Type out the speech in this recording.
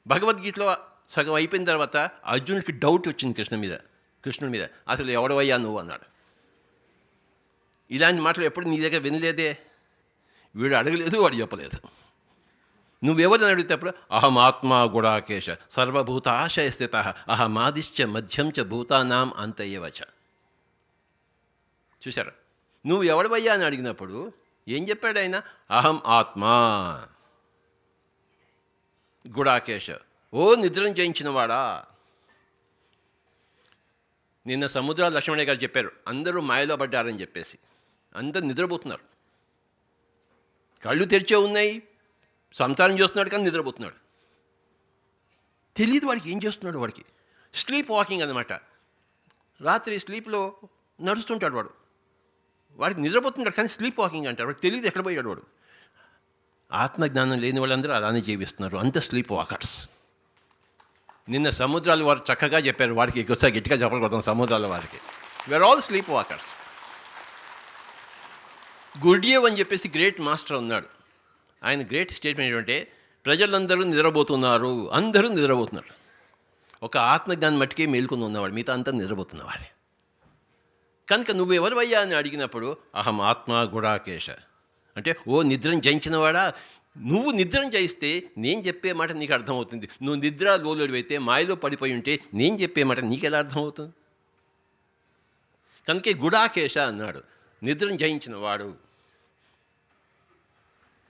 భగవద్గీతలో సగం అయిపోయిన తర్వాత అర్జునుడికి డౌట్ వచ్చింది కృష్ణుడి మీద, అసలు ఎవడవయ్యా నువ్వు అన్నాడు. ఇలాంటి మాటలు ఎప్పుడు నీ దగ్గర వినలేదే. వీడు అడగలేదు, వాడు చెప్పలేదు. నువ్వెవరిని అడిగినప్పుడు అహం ఆత్మా గుడాకేశ సర్వభూతాశయ స్థిత అహమాదిశ్చ మధ్యం చ భూతానాం అంతయేవచ. చూసారా, నువ్వు ఎవడవయ్యా అని అడిగినప్పుడు ఏం చెప్పాడు ఆయన? అహం ఆత్మా గుడాకేశ, ఓ నిద్రను జయించినవాడా. నిన్న సముద్ర లక్ష్మణయ్య గారు చెప్పారు, అందరూ మాయలో పడ్డారని చెప్పేసి. అందరూ నిద్రపోతున్నారు, కళ్ళు తెరిచే ఉన్నాయి, సంసారం చేస్తున్నాడు కానీ నిద్రపోతున్నాడు. తెలియదు వాడికి ఏం చేస్తున్నాడు. వాడికి స్లీప్ వాకింగ్ అనమాట. రాత్రి స్లీప్లో నడుస్తుంటాడు వాడికి నిద్రపోతున్నాడు కానీ స్లీప్ వాకింగ్ అంటారు. వాడికి తెలియదు ఎక్కడ పోయాడు వాడు. ఆత్మజ్ఞానం లేని వాళ్ళందరూ అలానే జీవిస్తున్నారు, అంత స్లీప్ వాకర్స్. నిన్న సముద్రాలు వారు చక్కగా చెప్పారు, వాడికి ఒకసారి గట్టిగా చెప్పకూడదు. సముద్రాల వారికి వీఆర్ ఆల్ స్లీప్ వాకర్స్. గుర్డియేవ్ అని చెప్పేసి గ్రేట్ మాస్టర్ ఉన్నాడు. ఆయన గ్రేట్ స్టేట్మెంట్ ఏంటంటే, ప్రజలందరూ నిద్రపోతున్నారు, అందరూ నిద్రపోతున్నారు, ఒక ఆత్మజ్ఞానం మట్టికే మేల్కొని ఉన్నవాడు, మిగతా అంతా నిద్రపోతున్నవాడే. కనుక నువ్వెవరివయ్యా అని అడిగినప్పుడు అహం ఆత్మా గుడాకేశ అంటే, ఓ నిద్రను జయించినవాడా. నువ్వు నిద్రను జయిస్తే నేను చెప్పే మాట నీకు అర్థమవుతుంది. నువ్వు నిద్ర లోలుడు అయితే, మాయలో పడిపోయి ఉంటే నేను చెప్పే మాట నీకు ఎలా అర్థమవుతుంది? కనుకే గుడాకేశ అన్నాడు, నిద్రను జయించిన వాడు.